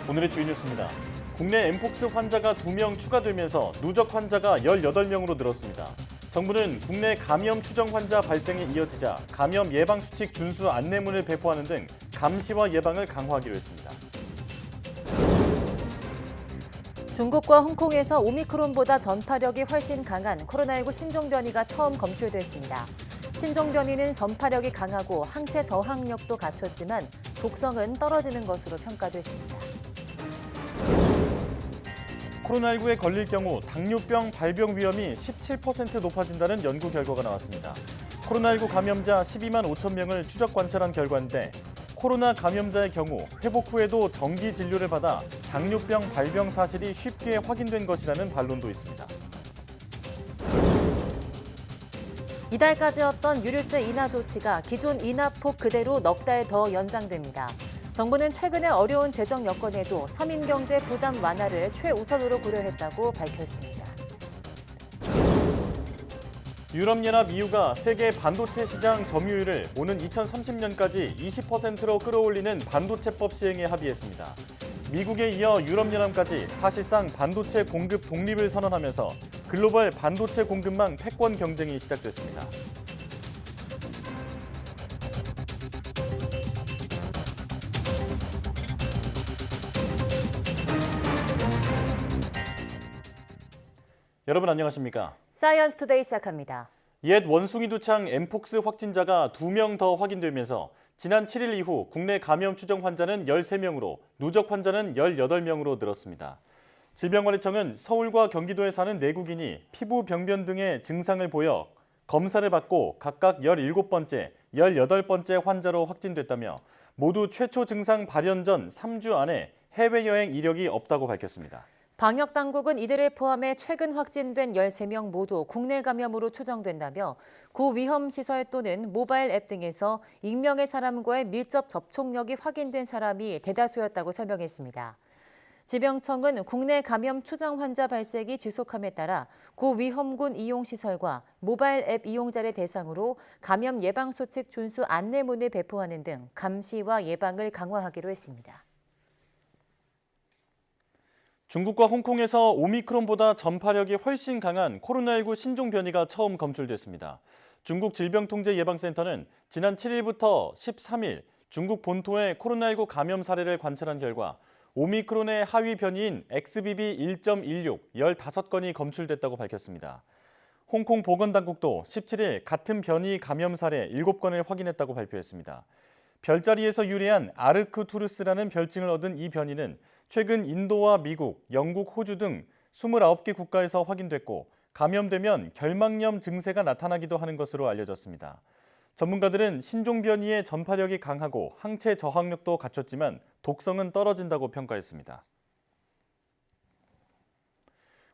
오늘의 주요 뉴스입니다. 국내 엠폭스 환자가 2명 추가되면서 누적 환자가 18명으로 늘었습니다. 정부는 국내 감염 추정 환자 발생이 이어지자 감염 예방 수칙 준수 안내문을 배포하는 등 감시와 예방을 강화하기로 했습니다. 중국과 홍콩에서 오미크론보다 전파력이 훨씬 강한 코로나19 신종 변이가 처음 검출됐습니다. 신종 변이는 전파력이 강하고 항체 저항력도 갖췄지만 독성은 떨어지는 것으로 평가됐습니다. 코로나19에 걸릴 경우 당뇨병 발병 위험이 17% 높아진다는 연구 결과가 나왔습니다. 코로나19 감염자 12만 5천 명을 추적 관찰한 결과인데 코로나 감염자의 경우 회복 후에도 정기 진료를 받아 당뇨병 발병 사실이 쉽게 확인된 것이라는 반론도 있습니다. 이달까지였던 유류세 인하 조치가 기존 인하폭 그대로 넉 달 더 연장됩니다. 정부는 최근의 어려운 재정 여건에도 서민 경제 부담 완화를 최우선으로 고려했다고 밝혔습니다. 유럽연합 EU가 세계 반도체 시장 점유율을 오는 2030년까지 20%로 끌어올리는 반도체법 시행에 합의했습니다. 미국에 이어 유럽연합까지 사실상 반도체 공급 독립을 선언하면서 글로벌 반도체 공급망 패권 경쟁이 시작됐습니다. 여러분 안녕하십니까? 사이언스 투데이 시작합니다. 옛 원숭이 두창 엠폭스 확진자가 2명 더 확인되면서 지난 7일 이후 국내 감염 추정 환자는 13명으로 누적 환자는 18명으로 늘었습니다. 질병관리청은 서울과 경기도에 사는 내국인이 피부 병변 등의 증상을 보여 검사를 받고 각각 17번째, 18번째 환자로 확진됐다며 모두 최초 증상 발현 전 3주 안에 해외여행 이력이 없다고 밝혔습니다. 방역당국은 이들을 포함해 최근 확진된 13명 모두 국내 감염으로 추정된다며 고위험시설 또는 모바일 앱 등에서 익명의 사람과의 밀접 접촉력이 확인된 사람이 대다수였다고 설명했습니다. 질병청은 국내 감염 추정 환자 발생이 지속함에 따라 고위험군 이용시설과 모바일 앱 이용자를 대상으로 감염 예방수칙 준수 안내문을 배포하는 등 감시와 예방을 강화하기로 했습니다. 중국과 홍콩에서 오미크론보다 전파력이 훨씬 강한 코로나19 신종 변이가 처음 검출됐습니다. 중국 질병통제예방센터는 지난 7일부터 13일 중국 본토의 코로나19 감염 사례를 관찰한 결과 오미크론의 하위 변이인 XBB 1.16 15건이 검출됐다고 밝혔습니다. 홍콩 보건당국도 17일 같은 변이 감염 사례 7건을 확인했다고 발표했습니다. 별자리에서 유래한 아르크투루스라는 별칭을 얻은 이 변이는 최근 인도와 미국, 영국, 호주 등 29개 국가에서 확인됐고 감염되면 결막염 증세가 나타나기도 하는 것으로 알려졌습니다. 전문가들은 신종 변이의 전파력이 강하고 항체 저항력도 갖췄지만 독성은 떨어진다고 평가했습니다.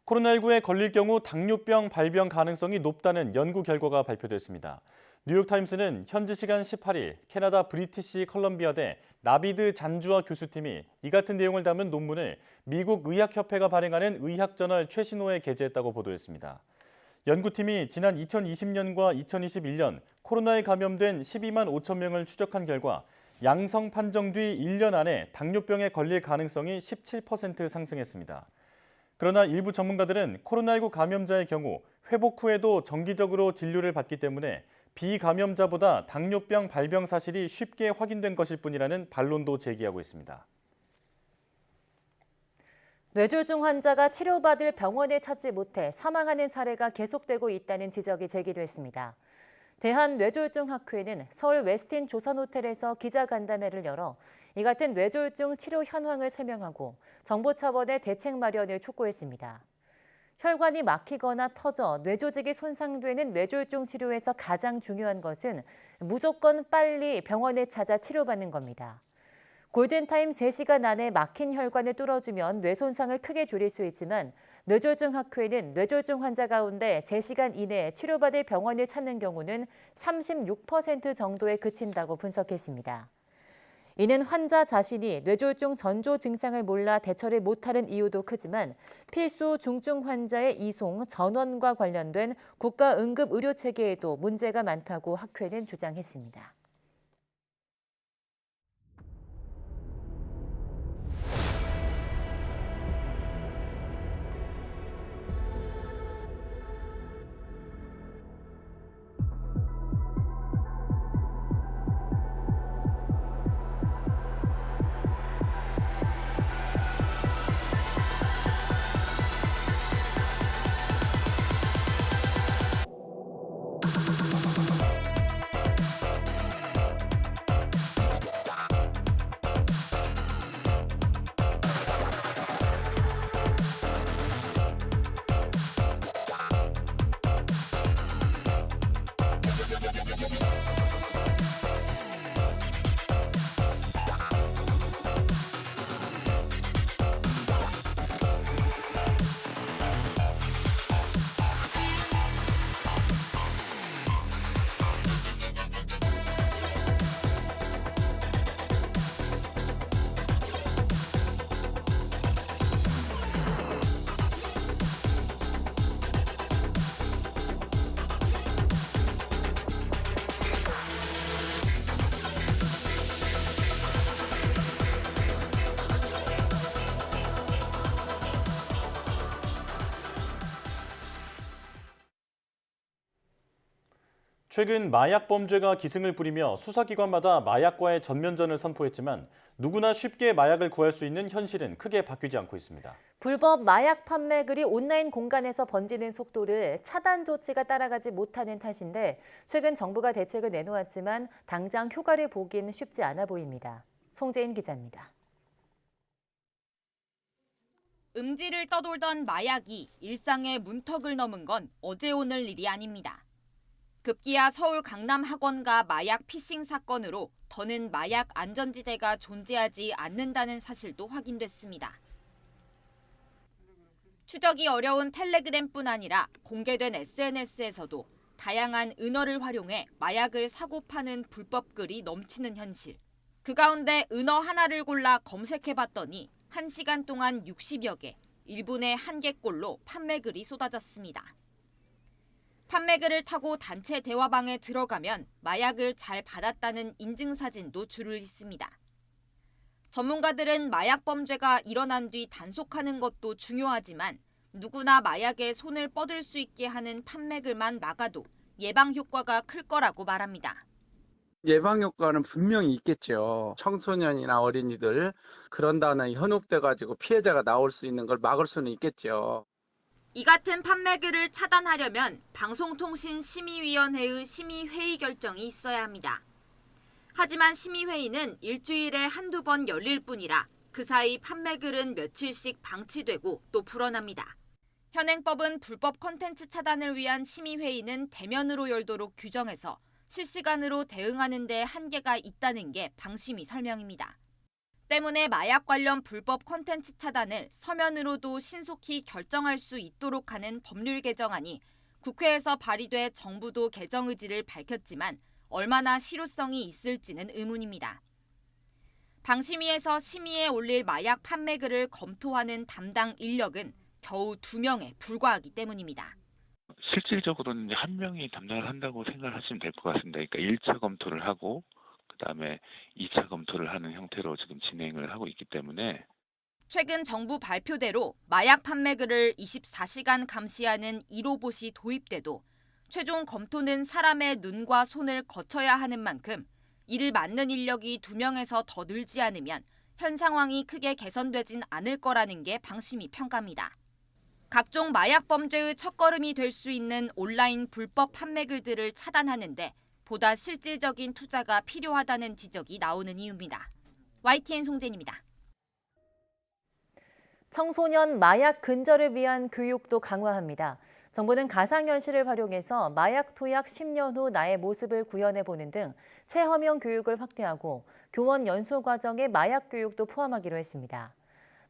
코로나19에 걸릴 경우 당뇨병 발병 가능성이 높다는 연구 결과가 발표됐습니다. 뉴욕타임스는 현지 시간 18일 캐나다 브리티시 컬럼비아대 나비드 잔주아 교수팀이 이 같은 내용을 담은 논문을 미국 의학협회가 발행하는 의학저널 최신호에 게재했다고 보도했습니다. 연구팀이 지난 2020년과 2021년 코로나에 감염된 12만 5천 명을 추적한 결과 양성 판정 뒤 1년 안에 당뇨병에 걸릴 가능성이 17% 상승했습니다. 그러나 일부 전문가들은 코로나19 감염자의 경우 회복 후에도 정기적으로 진료를 받기 때문에 비감염자보다 당뇨병 발병 사실이 쉽게 확인된 것일 뿐이라는 반론도 제기하고 있습니다. 뇌졸중 환자가 치료받을 병원을 찾지 못해 사망하는 사례가 계속되고 있다는 지적이 제기됐습니다. 대한뇌졸중학회는 서울 웨스틴 조선호텔에서 기자간담회를 열어 이 같은 뇌졸중 치료 현황을 설명하고 정부 차원의 대책 마련을 촉구했습니다. 혈관이 막히거나 터져 뇌조직이 손상되는 뇌졸중 치료에서 가장 중요한 것은 무조건 빨리 병원에 찾아 치료받는 겁니다. 골든타임 3시간 안에 막힌 혈관을 뚫어주면 뇌 손상을 크게 줄일 수 있지만 뇌졸중학회는 뇌졸중 환자 가운데 3시간 이내에 치료받을 병원을 찾는 경우는 36% 정도에 그친다고 분석했습니다. 이는 환자 자신이 뇌졸중 전조 증상을 몰라 대처를 못하는 이유도 크지만 필수 중증 환자의 이송, 전원과 관련된 국가 응급의료체계에도 문제가 많다고 학회는 주장했습니다. 최근 마약 범죄가 기승을 부리며 수사기관마다 마약과의 전면전을 선포했지만 누구나 쉽게 마약을 구할 수 있는 현실은 크게 바뀌지 않고 있습니다. 불법 마약 판매글이 온라인 공간에서 번지는 속도를 차단 조치가 따라가지 못하는 탓인데 최근 정부가 대책을 내놓았지만 당장 효과를 보긴 쉽지 않아 보입니다. 송재인 기자입니다. 음지를 떠돌던 마약이 일상의 문턱을 넘은 건 어제 오늘 일이 아닙니다. 급기야 서울 강남 학원가 마약 피싱 사건으로 더는 마약 안전지대가 존재하지 않는다는 사실도 확인됐습니다. 추적이 어려운 텔레그램뿐 아니라 공개된 SNS에서도 다양한 은어를 활용해 마약을 사고 파는 불법 글이 넘치는 현실. 그 가운데 은어 하나를 골라 검색해봤더니 1시간 동안 60여 개, 1분에 1개꼴로 판매글이 쏟아졌습니다. 판매글을 타고 단체 대화방에 들어가면 마약을 잘 받았다는 인증사진도 줄을 잇습니다. 전문가들은 마약 범죄가 일어난 뒤 단속하는 것도 중요하지만 누구나 마약에 손을 뻗을 수 있게 하는 판매글만 막아도 예방 효과가 클 거라고 말합니다. 예방 효과는 분명히 있겠죠. 청소년이나 어린이들 그런 다음에 현혹돼가지고 피해자가 나올 수 있는 걸 막을 수는 있겠죠. 이 같은 판매글을 차단하려면 방송통신심의위원회의 심의회의 결정이 있어야 합니다. 하지만 심의회의는 일주일에 한두 번 열릴 뿐이라 그 사이 판매글은 며칠씩 방치되고 또 불어납니다. 현행법은 불법 콘텐츠 차단을 위한 심의회의는 대면으로 열도록 규정해서 실시간으로 대응하는 데 한계가 있다는 게 방심위 설명입니다. 때문에 마약 관련 불법 콘텐츠 차단을 서면으로도 신속히 결정할 수 있도록 하는 법률 개정안이 국회에서 발의돼 정부도 개정 의지를 밝혔지만 얼마나 실효성이 있을지는 의문입니다. 방심위에서 심의에 올릴 마약 판매글을 검토하는 담당 인력은 겨우 2명에 불과하기 때문입니다. 실질적으로는 이제 한 명이 담당을 한다고 생각하시면 될 것 같습니다. 그러니까 1차 검토를 하고 그다음에 2차 검토를 하는 형태로 지금 진행을 하고 있기 때문에 최근 정부 발표대로 마약 판매글을 24시간 감시하는 1호봇이 도입돼도 최종 검토는 사람의 눈과 손을 거쳐야 하는 만큼 이를 맡는 인력이 2명에서 더 늘지 않으면 현 상황이 크게 개선되진 않을 거라는 게 방심위 평가입니다. 각종 마약 범죄의 첫걸음이 될 수 있는 온라인 불법 판매글들을 차단하는데 보다 실질적인 투자가 필요하다는 지적이 나오는 이유입니다. YTN 송재인입니다. 청소년 마약 근절을 위한 교육도 강화합니다. 정부는 가상현실을 활용해서 마약 투약 10년 후 나의 모습을 구현해보는 등 체험형 교육을 확대하고 교원 연수 과정에 마약 교육도 포함하기로 했습니다.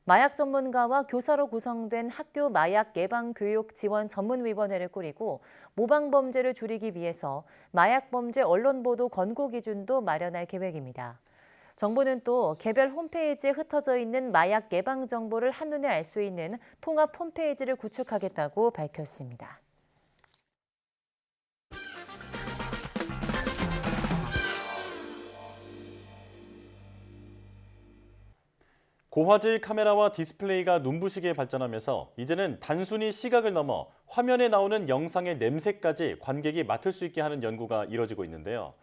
마약 전문가와 교사로 구성된 학교 마약 예방 교육 지원 전문위원회를 꾸리고 모방 범죄를 줄이기 위해서 마약 범죄 언론 보도 권고 기준도 마련할 계획입니다. 정부는 또 개별 홈페이지에 흩어져 있는 마약 예방 정보를 한눈에 알 수 있는 통합 홈페이지를 구축하겠다고 밝혔습니다. 고화질 카메라와 디스플레이가 눈부시게 발전하면서 이제는 단순히 시각을 넘어 화면에 나오는 영상의 냄새까지 관객이 맡을 수 있게 하는 연구가 이뤄지고 있는데요.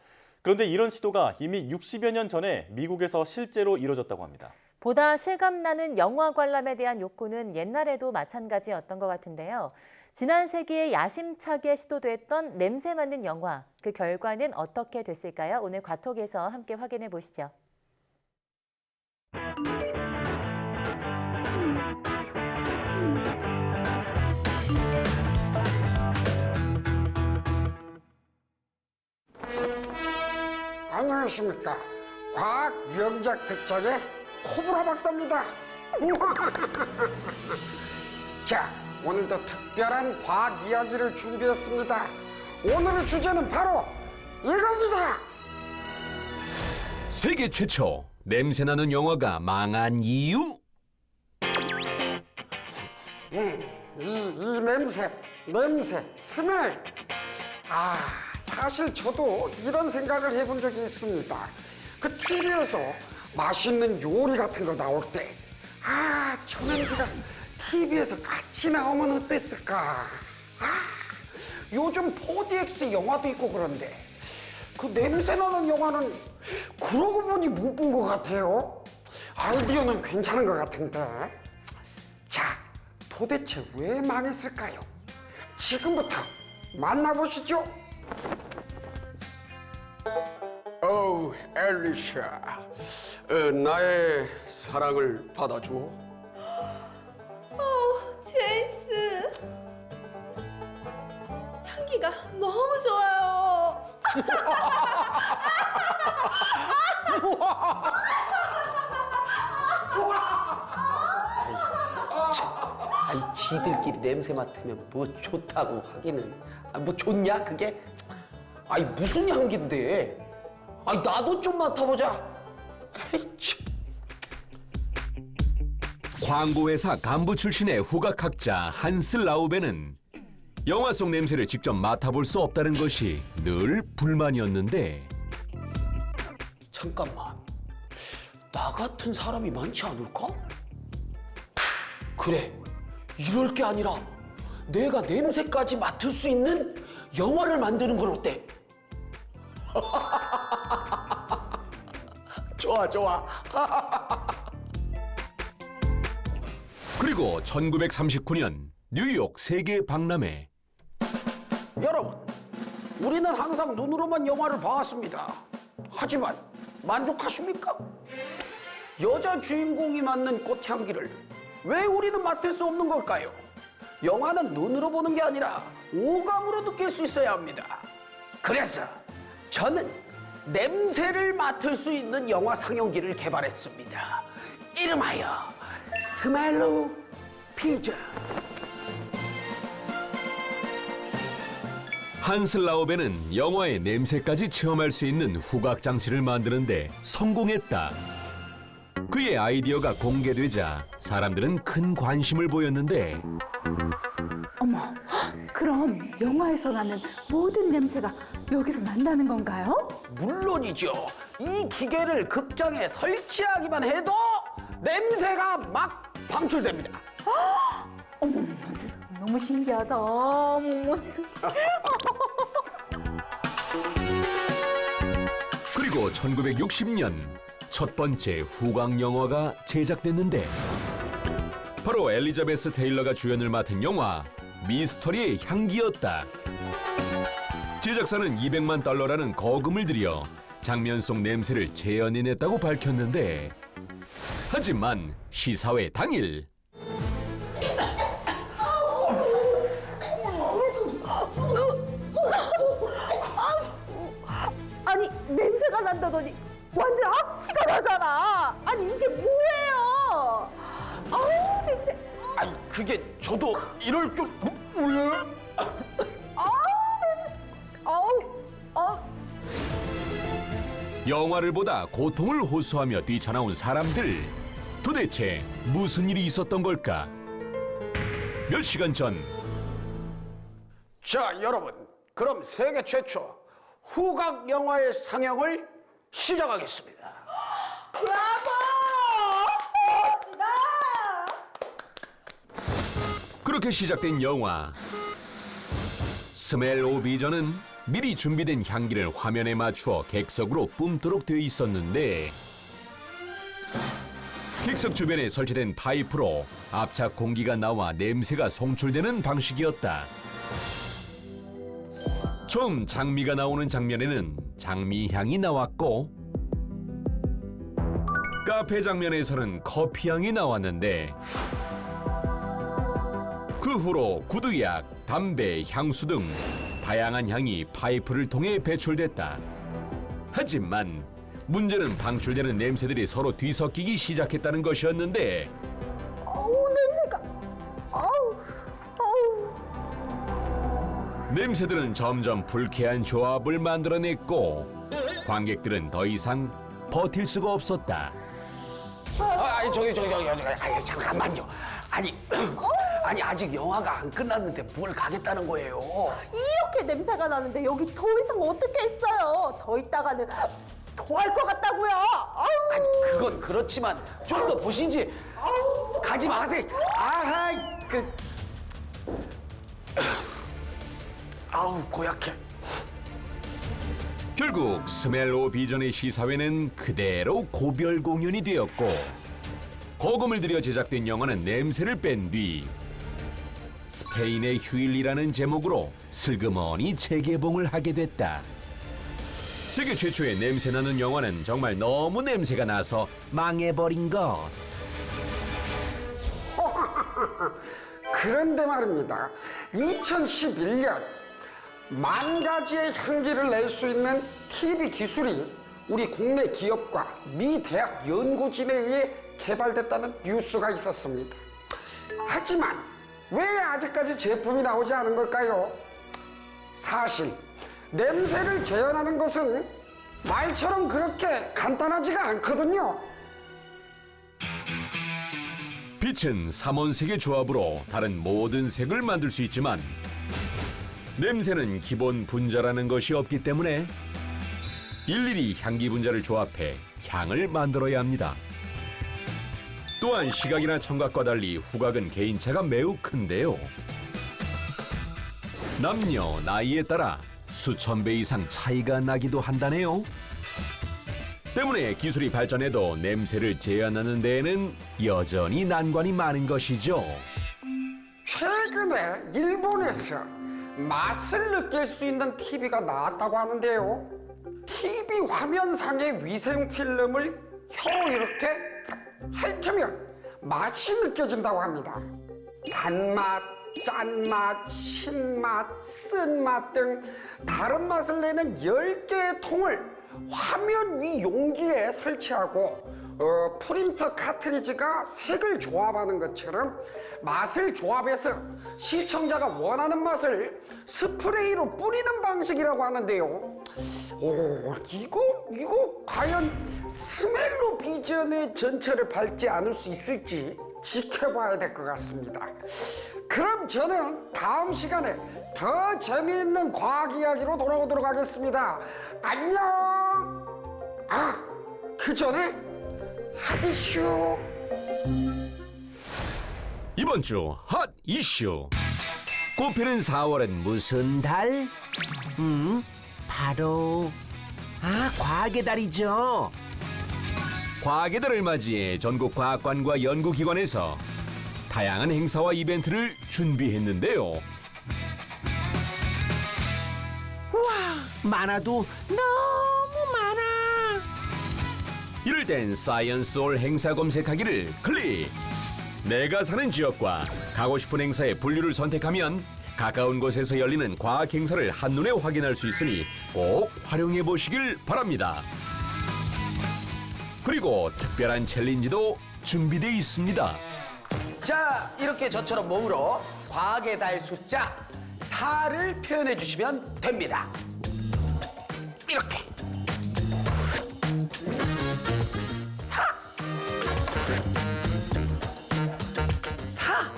그런데 이런 시도가 이미 60여 년 전에 미국에서 실제로 이뤄졌다고 합니다. 보다 실감나는 영화 관람에 대한 욕구는 옛날에도 마찬가지였던 것 같은데요. 지난 세기에 야심차게 시도됐던 냄새 맡는 영화, 그 결과는 어떻게 됐을까요? 오늘 과톡에서 함께 확인해 보시죠. 안녕하십니까. 과학 명작 극작의 코브라 박사입니다. 자, 오늘도 특별한 과학 이야기를 준비했습니다. 오늘의 주제는 바로 이겁니다. 세계 최초 냄새나는 영화가 망한 이유? 이 냄새, 스멜. 사실 저도 이런 생각을 해본 적이 있습니다. 그 TV에서 맛있는 요리 같은 거 나올 때, 저 냄새가 TV에서 같이 나오면 어땠을까? 요즘 4DX 영화도 있고 그런데 그 냄새 나는 영화는 그러고 보니 못 본 것 같아요. 아이디어는 괜찮은 것 같은데. 자, 도대체 왜 망했을까요? 지금부터 만나보시죠. 엘리샤, 나의 사랑을 받아줘. 제임스, 향기가 너무 좋아요. 아니 지들끼리 냄새 맡으면 뭐 좋다고 하기는 뭐 좋냐 그게? 아니 무슨 향기인데? 아니 나도 좀 맡아보자. 에이, 참. 광고회사 간부 출신의 후각학자 한스 라우베는 영화 속 냄새를 직접 맡아볼 수 없다는 것이 늘 불만이었는데 잠깐만, 나 같은 사람이 많지 않을까? 그래, 이럴 게 아니라 내가 냄새까지 맡을 수 있는 영화를 만드는 건 어때? 좋아, 좋아. 그리고 1939년 뉴욕 세계 박람회. 여러분, 우리는 항상 눈으로만 영화를 봐왔습니다. 하지만 만족하십니까? 여자 주인공이 맡는 꽃향기를 왜 우리는 맡을 수 없는 걸까요? 영화는 눈으로 보는 게 아니라 오감으로 느낄 수 있어야 합니다. 그래서 저는 냄새를 맡을 수 있는 영화 상영기를 개발했습니다. 이름하여 스멜로 피자. 한스 라우베는 영화의 냄새까지 체험할 수 있는 후각 장치를 만드는데 성공했다. 그의 아이디어가 공개되자 사람들은 큰 관심을 보였는데 어머, 그럼 영화에서 나는 모든 냄새가 여기서 난다는 건가요? 물론이죠. 이 기계를 극장에 설치하기만 해도 냄새가 막 방출됩니다. 어머, 세상에, 너무 신기하다. 어머, 세상에. 그리고 1960년 첫 번째 후각 영화가 제작됐는데 바로 엘리자베스 테일러가 주연을 맡은 영화 미스터리의 향기였다. 제작사는 $200만 거금을 들여 장면 속 냄새를 재현해냈다고 밝혔는데 하지만 시사회 당일 아니, 냄새가 난다더니 완전 악취가 나잖아. 아니, 이게 뭐예요? 아우, 냄새. 아니 그게 저도 이럴 줄 몰라요. 아우, 냄새. 아우. 영화를 보다 고통을 호소하며 뛰쳐나온 사람들. 도대체 무슨 일이 있었던 걸까? 몇 시간 전 자, 여러분, 그럼 세계 최초 후각 영화의 상영을 시작하겠습니다. 브라보! 멋지다! 그렇게 시작된 영화 스멜 오 비전은 미리 준비된 향기를 화면에 맞추어 객석으로 뿜도록 되어 있었는데 객석 주변에 설치된 파이프로 압착 공기가 나와 냄새가 송출되는 방식이었다. 처음 장미가 나오는 장면에는 장미 향이 나왔고 카페 장면에서는 커피 향이 나왔는데 그 후로 구두약, 담배, 향수 등 다양한 향이 파이프를 통해 배출됐다. 하지만 문제는 방출되는 냄새들이 서로 뒤섞이기 시작했다는 것이었는데 어우, 냄새가. 아우. 냄새들은 점점 불쾌한 조합을 만들어냈고 관객들은 더 이상 버틸 수가 없었다. 아니 저기 아니 잠깐만요. 아니 아니 아직 영화가 안 끝났는데 뭘 가겠다는 거예요? 이렇게 냄새가 나는데 여기 더 이상 어떻게 했어요? 더 있다가는 더 할 것 같다고요. 아우. 아니 그건 그렇지만 좀 더 보시지. 가지 마세요. 아하이 아우 고약해. 결국 스멜로 비전의 시사회는 그대로 고별 공연이 되었고 거금을 들여 제작된 영화는 냄새를 뺀 뒤 스페인의 휴일이라는 제목으로 슬그머니 재개봉을 하게 됐다. 세계 최초의 냄새나는 영화는 정말 너무 냄새가 나서 망해버린 것. 그런데 말입니다. 2011년 만 가지의 향기를 낼 수 있는 TV 기술이 우리 국내 기업과 미 대학 연구진에 의해 개발됐다는 뉴스가 있었습니다. 하지만 왜 아직까지 제품이 나오지 않은 걸까요? 사실 냄새를 재현하는 것은 말처럼 그렇게 간단하지가 않거든요. 빛은 삼원색의 조합으로 다른 모든 색을 만들 수 있지만 냄새는 기본 분자라는 것이 없기 때문에 일일이 향기 분자를 조합해 향을 만들어야 합니다. 또한 시각이나 청각과 달리 후각은 개인차가 매우 큰데요. 남녀, 나이에 따라 수천 배 이상 차이가 나기도 한다네요. 때문에 기술이 발전해도 냄새를 재현하는 데에는 여전히 난관이 많은 것이죠. 최근에 일본에서 맛을 느낄 수 있는 TV가 나왔다고 하는데요. TV 화면상의 위생 필름을 혀로 이렇게 핥으면 맛이 느껴진다고 합니다. 단맛, 짠맛, 신맛, 쓴맛 등 다른 맛을 내는 10개의 통을 화면 위 용기에 설치하고 프린터 카트리지가 색을 조합하는 것처럼 맛을 조합해서 시청자가 원하는 맛을 스프레이로 뿌리는 방식이라고 하는데요. 이거 과연 스멜로 비전의 전철을 밟지 않을 수 있을지 지켜봐야 될 것 같습니다. 그럼 저는 다음 시간에 더 재미있는 과학 이야기로 돌아오도록 하겠습니다. 안녕! 그 전에 핫 이슈! 이번 주 핫 이슈. 꽃피는 4월은 무슨 달? 바로 과학의 달이죠. 과학의 달을 맞이해 전국 과학관과 연구기관에서 다양한 행사와 이벤트를 준비했는데요. 많아도 너무 많아. 이럴 땐 사이언스홀 행사 검색하기를 클릭. 내가 사는 지역과 가고 싶은 행사의 분류를 선택하면 가까운 곳에서 열리는 과학 행사를 한눈에 확인할 수 있으니 꼭 활용해 보시길 바랍니다. 그리고 특별한 챌린지도 준비되어 있습니다. 자, 이렇게 저처럼 몸으로 과학의 달 숫자 4를 표현해 주시면 됩니다. 이렇게 4 4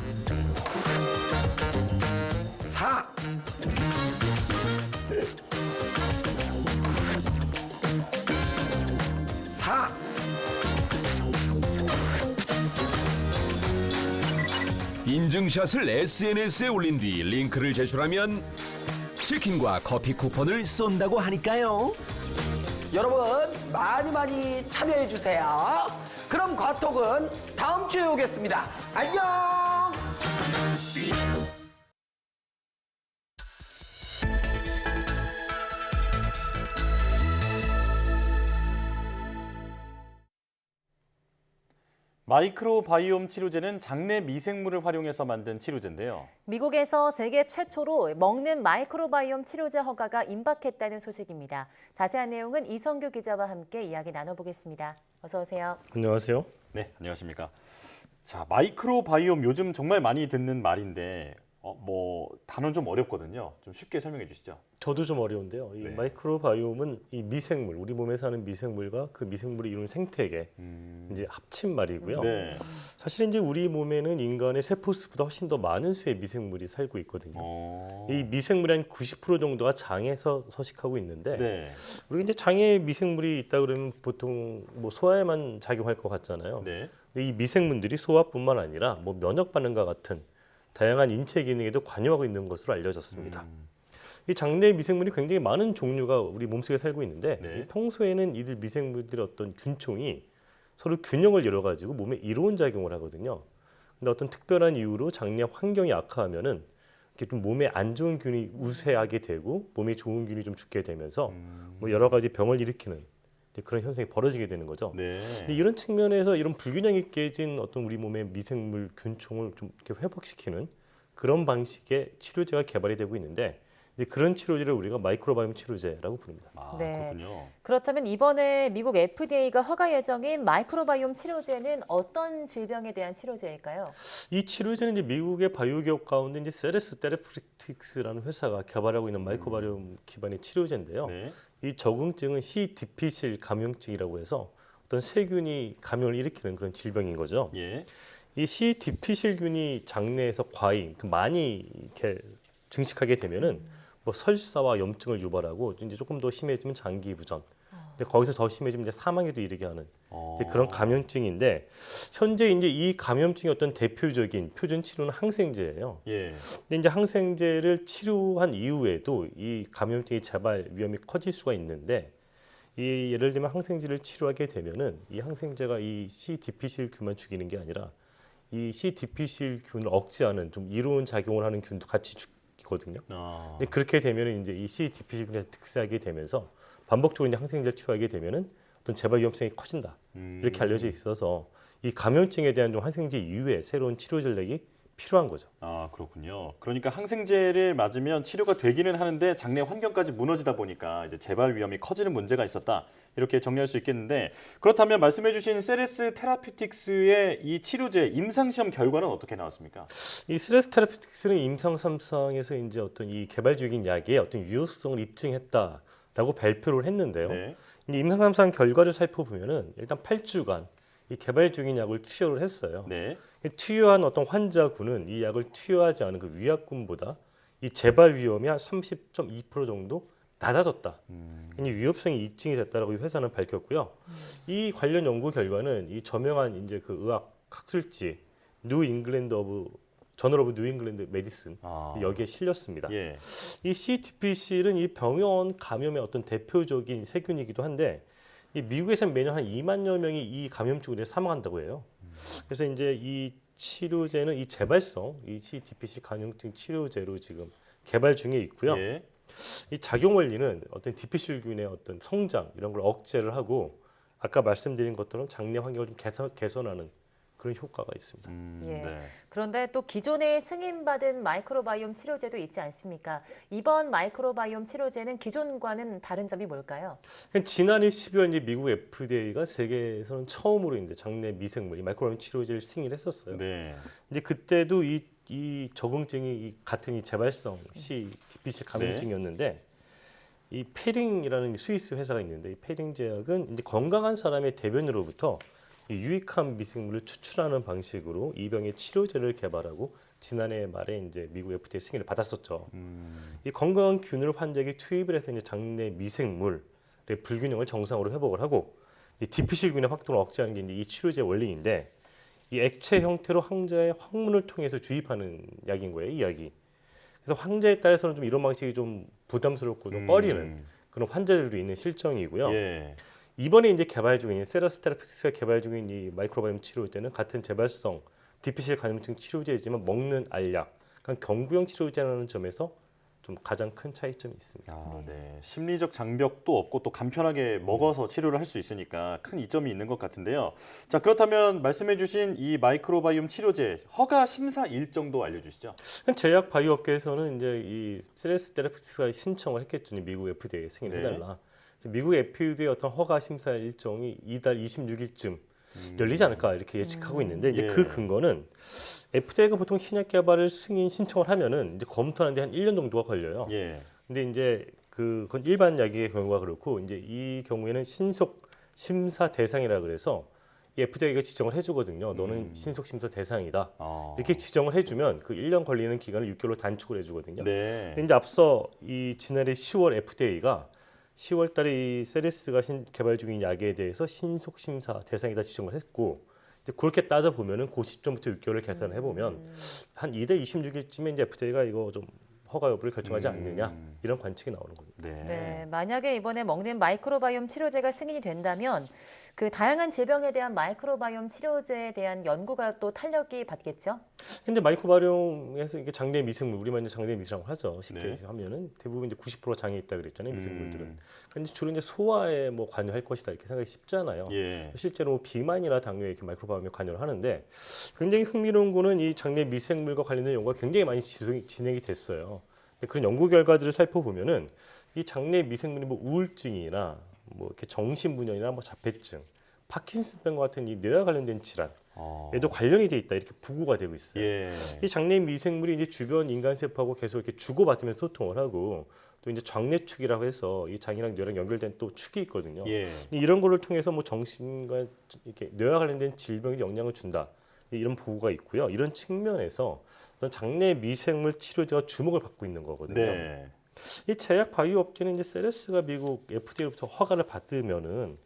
4 4 인증샷을 SNS에 올린 뒤 링크를 제출하면 치킨과 커피 쿠폰을 쏜다고 하니까요. 여러분 많이 참여해 주세요. 그럼 과톡은 다음 주에 오겠습니다. 안녕. 마이크로바이옴 치료제는 장내 미생물을 활용해서 만든 치료제인데요. 미국에서 세계 최초로 먹는 마이크로바이옴 치료제 허가가 임박했다는 소식입니다. 자세한 내용은 이성규 기자와 함께 이야기 나눠보겠습니다. 어서 오세요. 안녕하세요. 네, 안녕하십니까. 자, 마이크로바이옴 요즘 정말 많이 듣는 말인데 단어는 좀 어렵거든요. 좀 쉽게 설명해 주시죠. 저도 좀 어려운데요. 이 네. 마이크로바이옴은 이 미생물, 우리 몸에 사는 미생물과 그 미생물이 이루는 생태계 이제 합친 말이고요. 네. 사실 이제 우리 몸에는 인간의 세포수보다 훨씬 더 많은 수의 미생물이 살고 있거든요. 이 미생물의 한 90% 정도가 장에서 서식하고 있는데 네. 우리 이제 장에 미생물이 있다 그러면 보통 소화에만 작용할 것 같잖아요. 네. 근데 이 미생물들이 소화뿐만 아니라 면역 반응과 같은 다양한 인체 기능에도 관여하고 있는 것으로 알려졌습니다. 이 장내 미생물이 굉장히 많은 종류가 우리 몸속에 살고 있는데 네. 평소에는 이들 미생물들의 어떤 균총이 서로 균형을 이뤄가지고 몸에 이로운 작용을 하거든요. 근데 어떤 특별한 이유로 장내 환경이 악화하면은 이렇게 좀 몸에 안 좋은 균이 우세하게 되고 몸에 좋은 균이 좀 죽게 되면서 뭐 여러 가지 병을 일으키는 그런 현상이 벌어지게 되는 거죠. 네. 근데 이런 측면에서 이런 불균형이 깨진 어떤 우리 몸의 미생물 균총을 좀 이렇게 회복시키는 그런 방식의 치료제가 개발이 되고 있는데 이제 그런 치료제를 우리가 마이크로바이옴 치료제라고 부릅니다. 네. 그렇군요. 그렇다면 이번에 미국 FDA가 허가 예정인 마이크로바이옴 치료제는 어떤 질병에 대한 치료제일까요? 이 치료제는 이제 미국의 바이오 기업 가운데 이제 세레스 테라피틱스라는 회사가 개발하고 있는 마이크로바이옴 기반의 치료제인데요. 네. 이 적응증은 C. 디피실 감염증이라고 해서 어떤 세균이 감염을 일으키는 그런 질병인 거죠. 예. 이 C. 디피실균이 장내에서 과잉, 많이 이렇게 증식하게 되면은 뭐 설사와 염증을 유발하고 이제 조금 더 심해지면 장기 부전. 근데 거기서 더 심해지면 이제 사망에도 이르게 하는 그런 감염증인데 현재 이제 이 감염증의 어떤 대표적인 표준 치료는 항생제예요. 예. 근데 이제 항생제를 치료한 이후에도 이 감염증이 재발 위험이 커질 수가 있는데 이 예를 들면 항생제를 치료하게 되면은 이 항생제가 이 C. 디피실균만 죽이는 게 아니라 이 C. 디피실균을 억제하는 좀 이로운 작용을 하는 균도 같이 죽이거든요. 근데 그렇게 되면은 이제 이 C. 디피실균이 득세하게 되면서 반복적으로 이제 항생제를 치료하게 되면은 어떤 재발 위험성이 커진다. 이렇게 알려져 있어서 이 감염증에 대한 좀 항생제 이후에 새로운 치료 전략이 필요한 거죠. 아, 그렇군요. 그러니까 항생제를 맞으면 치료가 되기는 하는데 장내 환경까지 무너지다 보니까 이제 재발 위험이 커지는 문제가 있었다. 이렇게 정리할 수 있겠는데 그렇다면 말씀해 주신 세레스 테라피틱스의 이 치료제 임상시험 결과는 어떻게 나왔습니까? 이 세레스 테라피틱스는 임상 3상에서 이제 어떤 이 개발 중인 약의 어떤 유효성을 입증했다라고 발표를 했는데요. 네. 이제 임상 3상 결과를 살펴보면은 일단 8주간 이 개발 중인 약을 투여를 했어요. 네. 투여한 어떤 환자군은 이 약을 투여하지 않은 그 위약군보다 이 재발 위험이 한 30.2% 정도 낮아졌다. 이 위협성이 입증이 됐다라고 이 회사는 밝혔고요. 이 관련 연구 결과는 이 저명한 이제 그 의학 학술지 저널 오브 뉴 잉글랜드 메디슨 여기에 실렸습니다. 예. 이 CTPC는 이 병원 감염의 어떤 대표적인 세균이기도 한데 이 미국에서는 매년 한 2만여 명이 이 감염증으로 사망한다고 해요. 그래서 이제 이 치료제는 이 재발성, 이 CTPC 감염증 치료제로 지금 개발 중에 있고요. 예. 이 작용 원리는 어떤 디피실균의 어떤 성장 이런 걸 억제를 하고 아까 말씀드린 것처럼 장내 환경을 좀 개선하는 그런 효과가 있습니다. 예. 네. 그런데 또 기존에 승인받은 마이크로바이옴 치료제도 있지 않습니까? 이번 마이크로바이옴 치료제는 기존과는 다른 점이 뭘까요? 그러니까 지난해 12월 이제 미국 FDA가 세계에서는 처음으로 이제 장내 미생물, 이 마이크로바이옴 치료제를 승인했었어요. 네. 이제 그때도 이 적응증이 같은 이 재발성 C. 디피실 감염증이었는데 이 페링이라는 스위스 회사가 있는데 이 페링 제약은 이제 건강한 사람의 대변으로부터 이 유익한 미생물을 추출하는 방식으로 이 병의 치료제를 개발하고 지난해 말에 이제 미국 FDA 승인을 받았었죠. 이 건강한 균을 환자에게 투입을 해서 이제 장내 미생물의 불균형을 정상으로 회복을 하고 이 디피실균의 확동을 억제하는 게 이제 이 치료제 원리인데 이 액체 형태로 환자의 항문을 통해서 주입하는 약인 거예요, 이 약이. 그래서 환자에 따라서는 좀 이런 방식이 좀 부담스럽고 좀 꺼리는 그런 환자들도 있는 실정이고요. 예. 이번에 이제 개발 중인 세레스 테라피틱스가 개발 중인 이 마이크로바이옴 치료제는 같은 재발성 디피실 감염증 치료제이지만 먹는 알약, 그러니까 경구형 치료제라는 점에서 좀 가장 큰 차이점이 있습니다. 네. 심리적 장벽도 없고 또 간편하게 먹어서 치료를 할 수 있으니까 큰 이점이 있는 것 같은데요. 자, 그렇다면 말씀해주신 이 마이크로바이옴 치료제 허가 심사 일정도 알려주시죠. 제약 바이오 업계에서는 이제 이 세레스 테라피틱스가 신청을 했겠죠. 미국 FDA에 승인해달라. 미국 FDA의 어떤 허가 심사 일정이 이달 26일쯤 열리지 않을까 이렇게 예측하고 있는데 이제 그 근거는 FDA가 보통 신약 개발을 승인 신청을 하면은 이제 검토하는데 한 1년 정도가 걸려요. 예. 근데 이제 그건 일반 약의 경우가 그렇고 이제 이 경우에는 신속 심사 대상이라 그래서 이 FDA가 지정을 해주거든요. 너는 신속 심사 대상이다. 이렇게 지정을 해주면 그 1년 걸리는 기간을 6개월로 단축을 해주거든요. 네. 근데 이제 앞서 이 지난해 10월 FDA가 10월 달에 이 세레스가 개발 중인 약에 대해서 신속 심사 대상이다 지정을 했고 이제 그렇게 따져 보면은 그 시점부터 6개월을 계산해 보면 한 이달 26일쯤에 이제 FDA가 이거 좀 허가 여부를 결정하지 않느냐 이런 관측이 나오는 겁니다. 네, 만약에 이번에 먹는 마이크로바이옴 치료제가 승인이 된다면 그 다양한 질병에 대한 마이크로바이옴 치료제에 대한 연구가 또 탄력이 받겠죠? 근데 마이크로바이옴에서 이게 장내 미생물, 우리만 이제 장내 미생이라고 하죠. 쉽게 하면은 대부분 이제 90% 장에 있다 그랬잖아요, 미생물들은. 근데 주로 이제 소화에 뭐 관여할 것이다 이렇게 생각이 쉽잖아요. 실제로 뭐 비만이나 당뇨에 이렇게 마이크로바이옴에 관여를 하는데 굉장히 흥미로운 거는 이 장내 미생물과 관련된 연구가 굉장히 많이 진행이 됐어요. 그런 연구 결과들을 살펴보면은 이 장내 미생물이 뭐 우울증이나 뭐 이렇게 정신분열이나 뭐 자폐증, 파킨슨병과 같은 이 뇌와 관련된 질환, 에도 관련이 돼 있다 이렇게 보고가 되고 있어요. 이 장내 미생물이 이제 주변 인간 세포하고 계속 이렇게 주고받으면서 소통을 하고 또 이제 장내축이라고 해서 이 장이랑 뇌랑 연결된 또 축이 있거든요. 이런 거를 통해서 뭐 정신과 이렇게 뇌와 관련된 질병에 영향을 준다. 이런 보고가 있고요. 이런 측면에서 어떤 장내 미생물 치료제가 주목을 받고 있는 거거든요. 이 제약 바이오 업계는 이제 세레스가 미국 FDA로부터 허가를 받으면은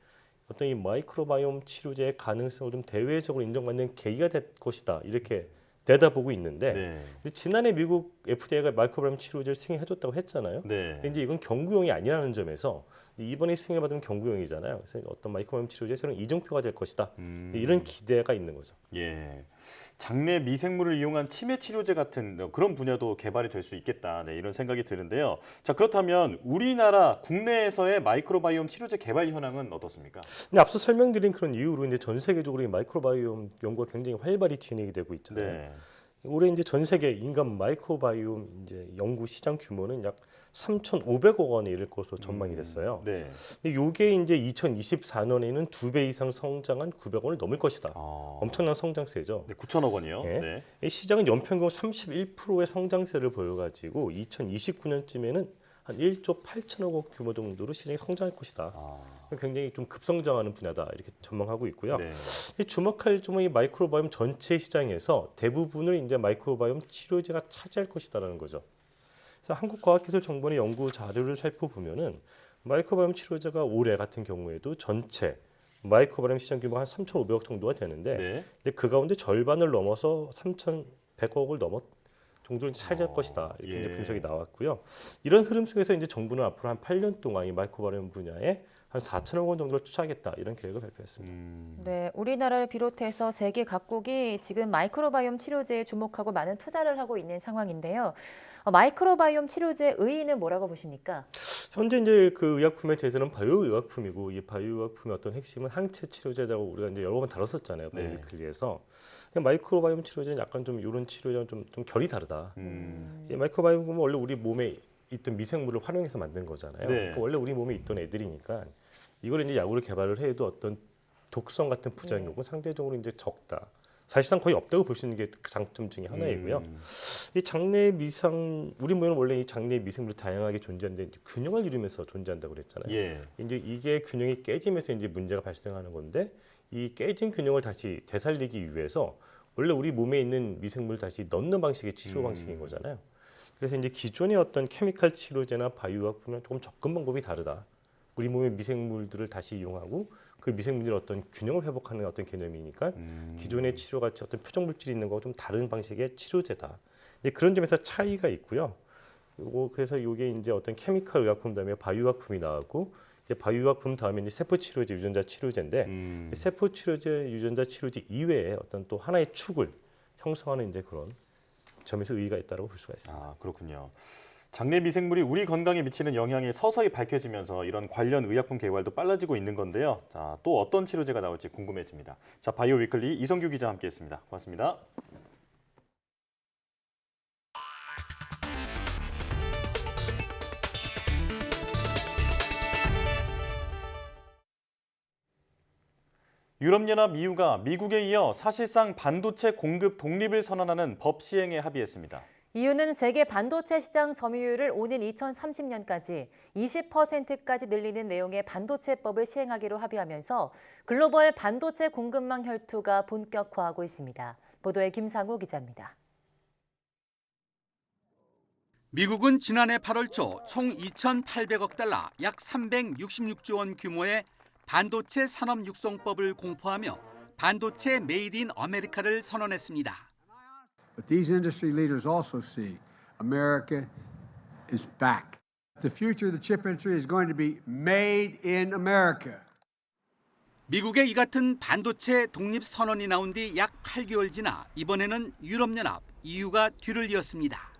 어떤 이 마이크로바이옴 치료제의 가능성을 좀 대외적으로 인정받는 계기가 될 것이다 이렇게 내다보고 있는데 근데 지난해 미국 FDA가 마이크로바이옴 치료제를 승인해줬다고 했잖아요. 근데 이제 이건 경구용이 아니라는 점에서 이번에 승인받은 경구용이잖아요. 그래서 어떤 마이크로바이옴 치료제의 새로운 이정표가 될 것이다. 이런 기대가 있는 거죠. 장내 미생물을 이용한 치매 치료제 같은 그런 분야도 개발이 될 수 있겠다. 이런 생각이 드는데요. 자, 그렇다면 우리나라 국내에서의 마이크로바이옴 치료제 개발 현황은 어떻습니까? 근데 앞서 설명드린 그런 이유로 이제 전 세계적으로 이 마이크로바이옴 연구가 굉장히 활발히 진행이 되고 있잖아요. 올해 이제 전 세계 인간 마이크로바이옴 이제 연구 시장 규모는 약 3,500억 원에 이를 것으로 전망이 됐어요. 근데 이게 이제 2024년에는 2배 이상 성장한 900억 원을 넘을 것이다. 엄청난 성장세죠. 9천억 원이요. 이 시장은 연평균 31%의 성장세를 보여가지고 2029년쯤에는 한 1조 8천억 원 규모 정도로 시장이 성장할 것이다. 굉장히 좀 급성장하는 분야다 이렇게 전망하고 있고요. 이 주목할 점은 이 마이크로바이옴 전체 시장에서 대부분을 이제 마이크로바이옴 치료제가 차지할 것이다라는 거죠. 그래서 한국과학기술정보원의 연구 자료를 살펴보면은 마이크로바이옴 치료제가 올해 같은 경우에도 전체 마이크로바이옴 시장 규모가 한 3,500억 정도가 되는데 근데 그 가운데 절반을 넘어서 3,100억을 넘어 정도를 차지할 것이다 이렇게 이제 분석이 나왔고요. 이런 흐름 속에서 이제 정부는 앞으로 한 8년 동안 이 마이크로바이옴 분야에 한 4천억 원 정도를 투자하겠다 이런 계획을 발표했습니다. 네, 우리나라를 비롯해서 세계 각국이 지금 마이크로바이옴 치료제에 주목하고 많은 투자를 하고 있는 상황인데요. 마이크로바이옴 치료제 의의는 뭐라고 보십니까? 현재 이제 그 의약품에 대해서는 바이오 의약품이고 이 바이오 의약품의 어떤 핵심은 항체 치료제라고 우리가 이제 여러 번 다뤘었잖아요. 바이오위클리에서 마이크로바이옴 치료제는 약간 좀 이런 치료제랑 좀 결이 다르다. 이 마이크로바이옴은 원래 우리 몸에 있던 미생물을 활용해서 만든 거잖아요. 그러니까 원래 우리 몸에 있던 애들이니까 이걸 이제 약으로 개발을 해도 어떤 독성 같은 부작용은 상대적으로 이제 적다. 사실상 거의 없다고 볼 수 있는 게 장점 중에 하나이고요. 이 장내 미상 우리 몸에는 원래 이 장내 미생물이 다양하게 존재하는데 균형을 이루면서 존재한다고 그랬잖아요. 이제 이게 균형이 깨지면서 이제 문제가 발생하는 건데 이 깨진 균형을 다시 되살리기 위해서 원래 우리 몸에 있는 미생물을 다시 넣는 방식의 치료 방식인 거잖아요. 그래서 이제 기존의 어떤 케미칼 치료제나 바이오약품은 조금 접근 방법이 다르다. 우리 몸의 미생물들을 다시 이용하고 그 미생물들의 어떤 균형을 회복하는 어떤 개념이니까 기존의 치료같이 어떤 표적 물질이 있는 거와 좀 다른 방식의 치료제다. 이제 그런 점에서 차이가 있고요. 그래서 이게 이제 어떤 케미칼 의약품 다음에 바이오약품이 나왔고 이제 바이오약품 다음에 이제 세포 치료제, 유전자 치료제인데 세포 치료제, 유전자 치료제 이외에 어떤 또 하나의 축을 형성하는 이제 그런 점에서 의의가 있다고 볼 수가 있습니다. 아, 그렇군요. 장내 미생물이 우리 건강에 미치는 영향이 서서히 밝혀지면서 이런 관련 의약품 개발도 빨라지고 있는 건데요. 자, 또 어떤 치료제가 나올지 궁금해집니다. 자, 바이오 위클리 이성규 기자와 함께했습니다. 고맙습니다. 유럽연합 EU가 미국에 이어 사실상 반도체 공급 독립을 선언하는 법 시행에 합의했습니다. EU는 세계 반도체 시장 점유율을 오는 2030년까지 20%까지 늘리는 내용의 반도체법을 시행하기로 합의하면서 글로벌 반도체 공급망 혈투가 본격화하고 있습니다. 보도에 김상우 기자입니다. 미국은 지난해 8월 초 총 2,800억 달러, 약 366조 원 규모의 반도체 산업 육성법을 공포하며 반도체 메이드 인 아메리카를 선언했습니다. But these industry leaders also see America is back. The future of the chip industry is going to be made in America. 미국의 이 같은 반도체 독립 선언이 나온 뒤 약 8개월 지나 이번에는 유럽연합 EU가 뒤를 이었습니다.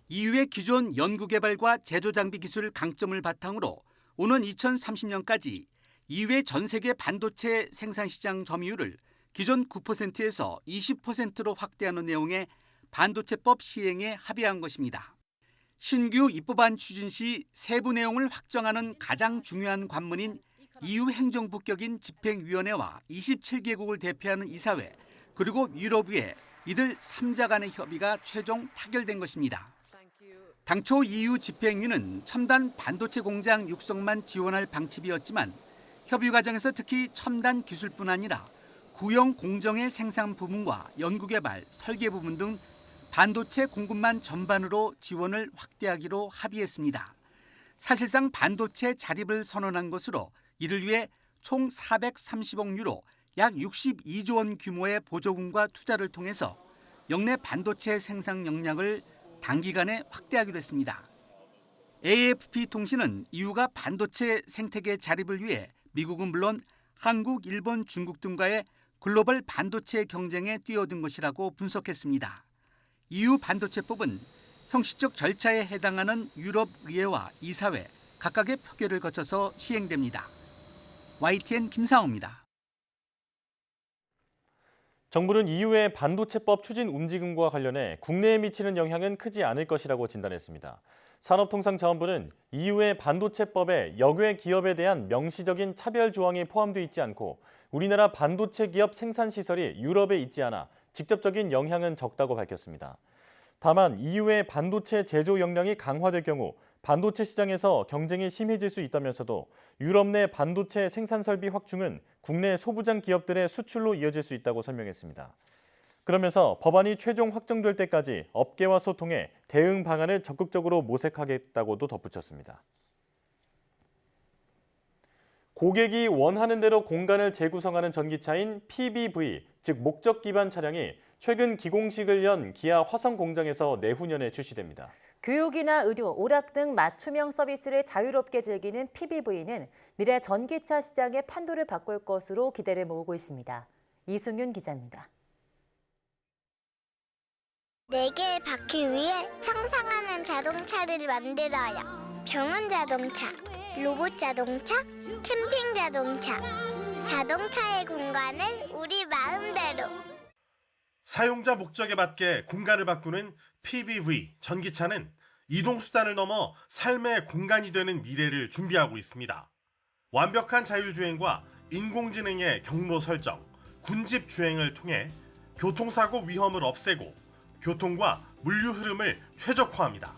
EU의 기존 연구개발과 제조 장비 기술 강점을 바탕으로 오는 2030년까지 EU의 전 세계 반도체 생산 시장 점유율을 기존 9%에서 20%로 확대하는 내용의 반도체법 시행에 합의한 것입니다. 신규 입법안 추진 시 세부 내용을 확정하는 가장 중요한 관문인 EU 행정부격인 집행위원회와 27개국을 대표하는 이사회 그리고 유럽의회 이들 3자 간의 협의가 최종 타결된 것입니다. 당초 EU 집행위는 첨단 반도체 공장 육성만 지원할 방침이었지만 협의 과정에서 특히 첨단 기술뿐 아니라 구형 공정의 생산 부분과 연구개발, 설계 부분 등 반도체 공급망 전반으로 지원을 확대하기로 합의했습니다. 사실상 반도체 자립을 선언한 것으로 이를 위해 총 430억 유로, 약 62조 원 규모의 보조금과 투자를 통해서 역내 반도체 생산 역량을 단기간에 확대하기로 했습니다. AFP 통신은 EU가 반도체 생태계 자립을 위해 미국은 물론 한국, 일본, 중국 등과의 글로벌 반도체 경쟁에 뛰어든 것이라고 분석했습니다. EU 반도체법은 형식적 절차에 해당하는 유럽의회와 이사회 각각의 표결을 거쳐서 시행됩니다. YTN 김상호입니다. 정부는 EU의 반도체법 추진 움직임과 관련해 국내에 미치는 영향은 크지 않을 것이라고 진단했습니다. 산업통상자원부는 EU의 반도체법에 역외 기업에 대한 명시적인 차별 조항이 포함되어 있지 않고 우리나라 반도체 기업 생산 시설이 유럽에 있지 않아 직접적인 영향은 적다고 밝혔습니다. 다만 EU의 반도체 제조 역량이 강화될 경우 반도체 시장에서 경쟁이 심해질 수 있다면서도 유럽 내 반도체 생산 설비 확충은 국내 소부장 기업들의 수출로 이어질 수 있다고 설명했습니다. 그러면서 법안이 최종 확정될 때까지 업계와 소통해 대응 방안을 적극적으로 모색하겠다고도 덧붙였습니다. 고객이 원하는 대로 공간을 재구성하는 전기차인 PBV, 즉 목적 기반 차량이 최근 기공식을 연 기아 화성 공장에서 내후년에 출시됩니다. 교육이나 의료, 오락 등 맞춤형 서비스를 자유롭게 즐기는 PBV는 미래 전기차 시장의 판도를 바꿀 것으로 기대를 모으고 있습니다. 이승윤 기자입니다. 4개의 바퀴 위에 상상하는 자동차를 만들어요. 병원 자동차, 로봇 자동차, 캠핑 자동차. 자동차의 공간을 우리 마음대로. 사용자 목적에 맞게 공간을 바꾸는 PBV 전기차는 이동수단을 넘어 삶의 공간이 되는 미래를 준비하고 있습니다. 완벽한 자율주행과 인공지능의 경로 설정, 군집 주행을 통해 교통사고 위험을 없애고 교통과 물류 흐름을 최적화합니다.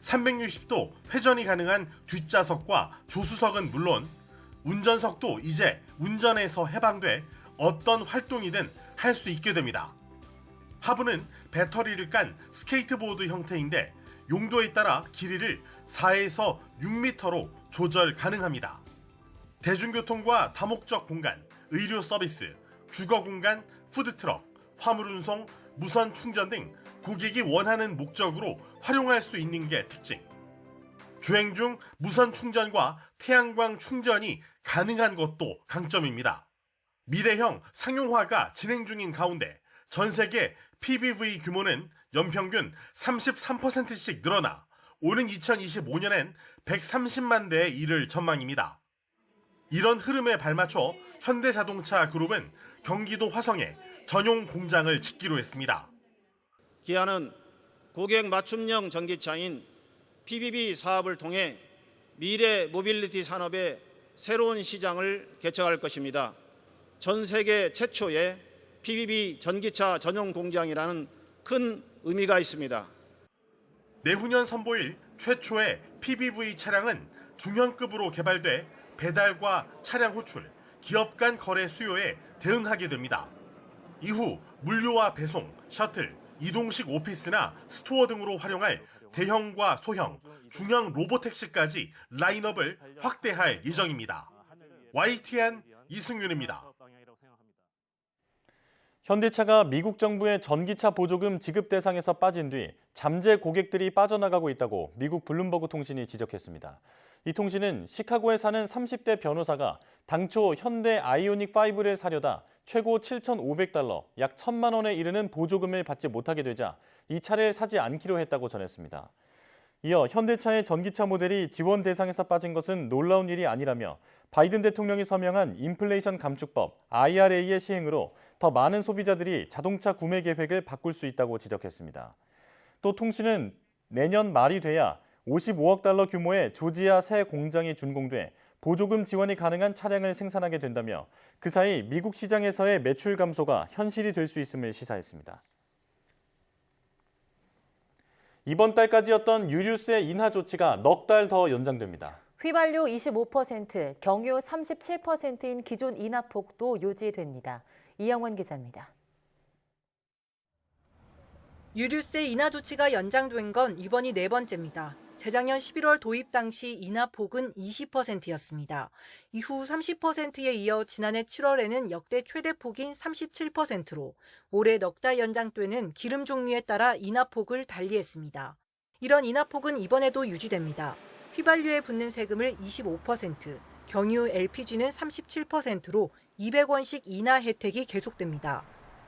360도 회전이 가능한 뒷좌석과 조수석은 물론 운전석도 이제 운전에서 해방돼 어떤 활동이든 할 수 있게 됩니다. 하부는 배터리를 깐 스케이트보드 형태인데 용도에 따라 길이를 4에서 6m로 조절 가능합니다. 대중교통과 다목적 공간, 의료 서비스, 주거 공간, 푸드트럭, 화물 운송, 무선 충전 등 고객이 원하는 목적으로 활용할 수 있는 게 특징. 주행 중 무선 충전과 태양광 충전이 가능한 것도 강점입니다. 미래형 상용화가 진행 중인 가운데 전 세계 PBV 규모는 연평균 33%씩 늘어나 오는 2025년엔 130만 대에 이를 전망입니다. 이런 흐름에 발맞춰 현대자동차 그룹은 경기도 화성에 전용 공장을 짓기로 했습니다. 기아는 고객 맞춤형 전기차인 PBV 사업을 통해 미래 모빌리티 산업의 새로운 시장을 개척할 것입니다. 전 세계 최초의 PBV 전기차 전용 공장이라는 큰 의미가 있습니다. 내후년 선보일 최초의 PBV 차량은 중형급으로 개발돼 배달과 차량 호출, 기업 간 거래 수요에 대응하게 됩니다. 이후 물류와 배송, 셔틀, 이동식 오피스나 스토어 등으로 활용할 대형과 소형, 중형 로보택시까지 라인업을 확대할 예정입니다. YTN 이승윤입니다. 현대차가 미국 정부의 전기차 보조금 지급 대상에서 빠진 뒤 잠재 고객들이 빠져나가고 있다고 미국 블룸버그 통신이 지적했습니다. 이 통신은 시카고에 사는 30대 변호사가 당초 현대 아이오닉 5를 사려다 최고 7,500달러, 약 1,000만 원에 이르는 보조금을 받지 못하게 되자 이 차를 사지 않기로 했다고 전했습니다. 이어 현대차의 전기차 모델이 지원 대상에서 빠진 것은 놀라운 일이 아니라며 바이든 대통령이 서명한 인플레이션 감축법 IRA의 시행으로 더 많은 소비자들이 자동차 구매 계획을 바꿀 수 있다고 지적했습니다. 또 통신은 내년 말이 돼야 55억 달러 규모의 조지아 새 공장이 준공돼 보조금 지원이 가능한 차량을 생산하게 된다며 그 사이 미국 시장에서의 매출 감소가 현실이 될 수 있음을 시사했습니다. 이번 달까지였던 유류세 인하 조치가 넉 달 더 연장됩니다. 휘발유 25%, 경유 37%인 기존 인하폭도 유지됩니다. 이영원 기자입니다. 유류세 인하 조치가 연장된 건 이번이 네 번째입니다. 재작년 11월 도입 당시 인하폭은 20%였습니다. 이후 30%에 이어 지난해 7월에는 역대 최대폭인 37%로 올해 넉 달 연장되는 기름 종류에 따라 인하폭을 달리했습니다. 이런 인하폭은 이번에도 유지됩니다. 휘발유에 붙는 세금을 25%, 경유 LPG는 37%로 200원씩 인하 혜택이 계속됩니다.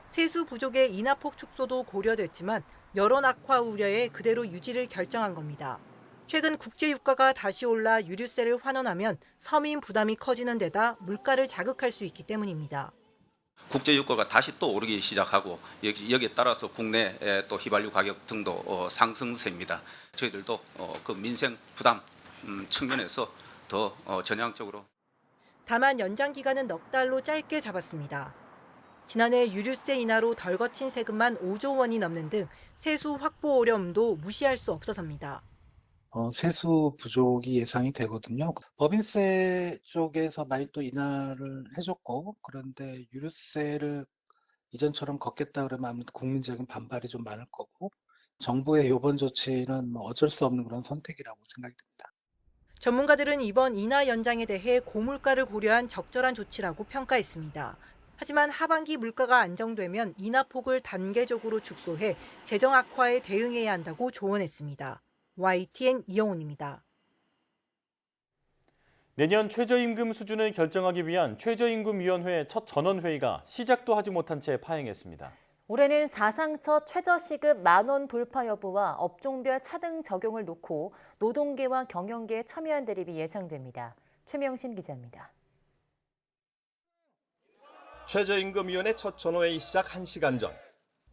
세수 부족의 인하폭 축소도 고려됐지만 여론 악화 우려에 그대로 유지를 결정한 겁니다. 최근 국제 유가가 다시 올라 유류세를 환원하면 서민 부담이 커지는 데다 물가를 자극할 수 있기 때문입니다. 국제 유가가 다시 또 오르기 시작하고 여기에 따라서 국내 또 휘발유 가격 등도 상승세입니다. 저희들도 그 민생 부담 측면에서 더 전향적으로. 다만 연장 기간은 넉 달로 짧게 잡았습니다. 지난해 유류세 인하로 덜 거친 세금만 5조 원이 넘는 등 세수 확보 어려움도 무시할 수 없어서입니다. 세수 부족이 예상이 되거든요. 법인세 쪽에서 많이 또 인하를 해줬고, 그런데 유류세를 이전처럼 걷겠다 그러면 아무래도 국민적인 반발이 좀 많을 거고, 정부의 이번 조치는 어쩔 수 없는 그런 선택이라고 생각이 듭니다. 전문가들은 이번 인하 연장에 대해 고물가를 고려한 적절한 조치라고 평가했습니다. 하지만 하반기 물가가 안정되면 인하폭을 단계적으로 축소해 재정 악화에 대응해야 한다고 조언했습니다. YTN 이영훈입니다. 내년 최저임금 수준을 결정하기 위한 최저임금위원회 첫 전원회의가 시작도 하지 못한 채 파행했습니다. 올해는 사상 첫 최저시급 10,000원 돌파 여부와 업종별 차등 적용을 놓고 노동계와 경영계의 첨예한 대립이 예상됩니다. 최명신 기자입니다. 최저임금위원회 첫 전원회의 시작 1시간 전,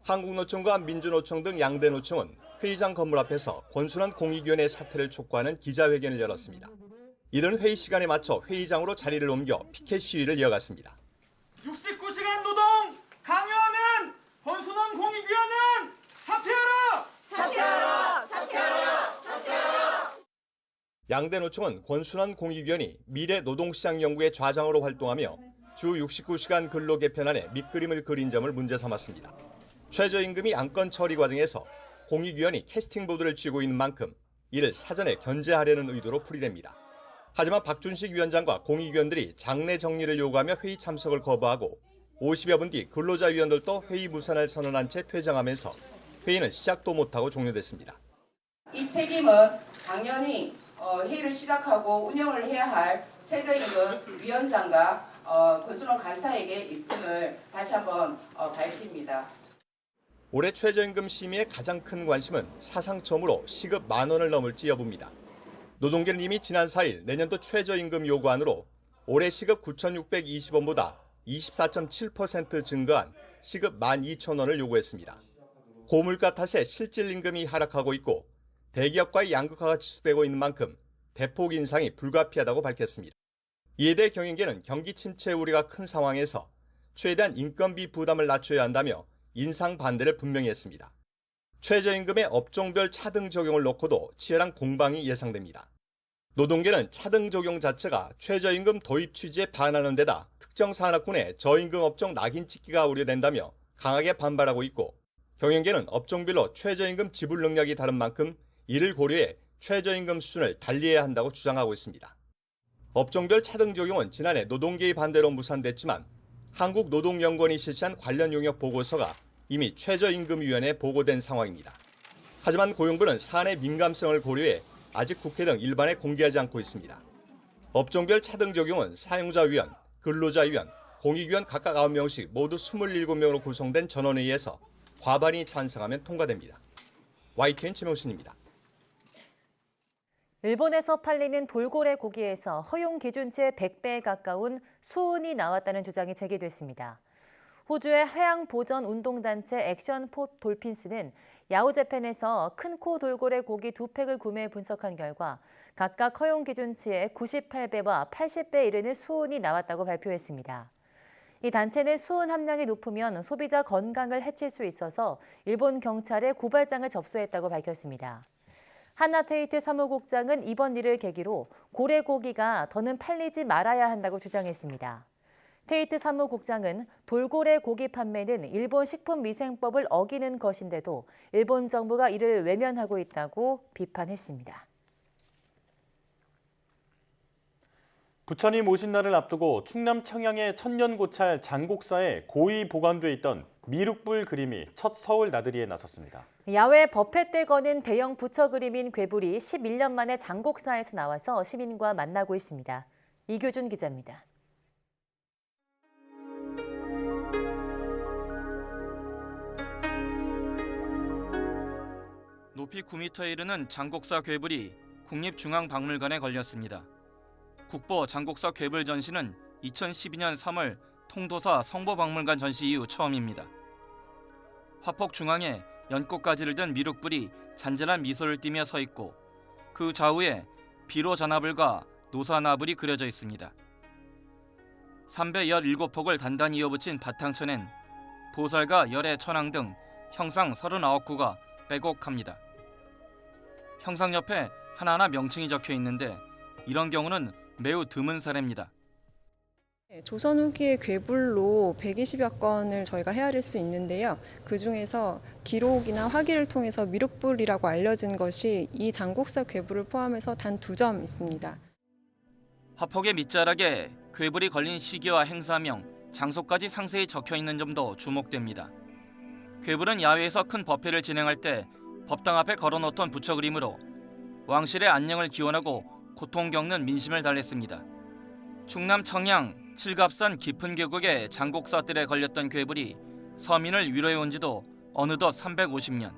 한국노총과 민주노총 등 양대 노총은 회의장 건물 앞에서 권순환 공익위원회 사퇴를 촉구하는 기자회견을 열었습니다. 이른 회의 시간에 맞춰 회의장으로 자리를 옮겨 피켓 시위를 이어갔습니다. 69시간 노동 강요하는 권순환 공익위원은 사퇴하라! 사퇴하라! 사퇴하라! 사퇴하라! 양대 노총은 권순환 공익위원이 미래 노동시장 연구의 좌장으로 활동하며 주 69시간 근로 개편안에 밑그림을 그린 점을 문제 삼았습니다. 최저임금이 안건 처리 과정에서 공익위원이 캐스팅보드를 쥐고 있는 만큼 이를 사전에 견제하려는 의도로 풀이됩니다. 하지만 박준식 위원장과 공익위원들이 장내 정리를 요구하며 회의 참석을 거부하고 50여 분 뒤 근로자위원들도 회의 무산을 선언한 채 퇴장하면서 회의는 시작도 못하고 종료됐습니다. 이 책임은 당연히 회의를 시작하고 운영을 해야 할 최저임금 위원장과 권순환 간사에게 있음을 다시 한번 밝힙니다. 올해 최저임금 심의의 가장 큰 관심은 사상 처음으로 시급 10,000원을 넘을지 여부입니다. 노동계는 이미 지난 4일 내년도 최저임금 요구안으로 올해 시급 9,620원보다 24.7% 증가한 시급 12,000원을 요구했습니다. 고물가 탓에 실질 임금이 하락하고 있고 대기업과의 양극화가 지속되고 있는 만큼 대폭 인상이 불가피하다고 밝혔습니다. 이에 대해 경영계는 경기 침체 우려가 큰 상황에서 최대한 인건비 부담을 낮춰야 한다며 인상 반대를 분명히 했습니다. 최저임금의 업종별 차등 적용을 놓고도 치열한 공방이 예상됩니다. 노동계는 차등 적용 자체가 최저임금 도입 취지에 반하는 데다 특정 산업군의 저임금 업종 낙인 찍기가 우려된다며 강하게 반발하고 있고, 경영계는 업종별로 최저임금 지불 능력이 다른 만큼 이를 고려해 최저임금 수준을 달리해야 한다고 주장하고 있습니다. 업종별 차등 적용은 지난해 노동계의 반대로 무산됐지만 한국노동연구원이 실시한 관련 용역 보고서가 이미 최저임금위원회에 보고된 상황입니다. 하지만 고용부는 사안의 민감성을 고려해 아직 국회 등 일반에 공개하지 않고 있습니다. 업종별 차등 적용은 사용자위원, 근로자위원, 공익위원 각각 9명씩 모두 27명으로 구성된 전원회의에서 과반이 찬성하면 통과됩니다. YTN 최명신입니다. 일본에서 팔리는 돌고래 고기에서 허용 기준치의 100배에 가까운 수은이 나왔다는 주장이 제기됐습니다. 호주의 해양보전운동단체 액션 포 돌핀스는 야후재팬에서 큰 코 돌고래 고기 2팩을 구매해 분석한 결과 각각 허용 기준치의 98배와 80배에 이르는 수은이 나왔다고 발표했습니다. 이 단체는 수은 함량이 높으면 소비자 건강을 해칠 수 있어서 일본 경찰에 고발장을 접수했다고 밝혔습니다. 한나테이트 사무국장은 이번 일을 계기로 고래고기가 더는 팔리지 말아야 한다고 주장했습니다. 테이트 사무국장은 돌고래 고기 판매는 일본 식품위생법을 어기는 것인데도 일본 정부가 이를 외면하고 있다고 비판했습니다. 부처님 오신 날을 앞두고 충남 청양의 천년고찰 장곡사에 고이 보관돼 있던 미륵불 그림이 첫 서울 나들이에 나섰습니다. 야외 법회 때 거는 대형 부처 그림인 괴불이 11년 만에 장곡사에서 나와서 시민과 만나고 있습니다. 이교준 기자입니다. 높이 9m에 이르는 장곡사 괴불이 국립중앙박물관에 걸렸습니다. 국보 장곡사 괴불 전시는 2012년 3월 통도사 성보박물관 전시 이후 처음입니다. 화폭 중앙에 연꽃가지를 든 미륵불이 잔잔한 미소를 띠며 서 있고 그 좌우에 비로자나불과 노사나불이 그려져 있습니다. 317폭을 단단히 이어붙인 바탕천엔 보살과 열애 천왕 등 형상 39구가 빼곡합니다. 형상 옆에 하나하나 명칭이 적혀 있는데 이런 경우는 매우 드문 사례입니다. 조선 후기의 괴불로 120여 건을 저희가 헤아릴 수 있는데요. 그중에서 기록이나 화기를 통해서 미륵불이라고 알려진 것이 이 장곡사 괴불을 포함해서 단 2점 있습니다. 화폭의 밑자락에 괴불이 걸린 시기와 행사명, 장소까지 상세히 적혀 있는 점도 주목됩니다. 괴불은 야외에서 큰 법회를 진행할 때 법당 앞에 걸어놓던 부처 그림으로 왕실의 안녕을 기원하고 고통 겪는 민심을 달랬습니다. 충남 청양 칠갑산 깊은 계곡의 장곡사뜰에 걸렸던 괴불이 서민을 위로해 온 지도 어느덧 350년.